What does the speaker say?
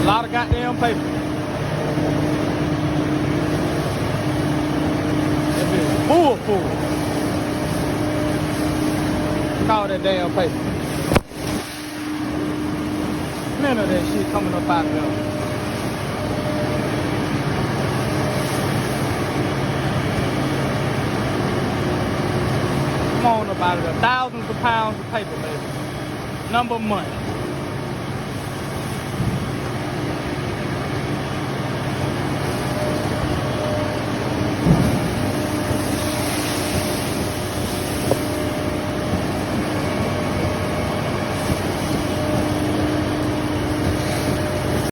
lot of goddamn paper. That bitch full. Look at all that damn paper. None of that shit coming up out of there. Come on up out of there. Thousands of pounds of paper, baby. Number of money.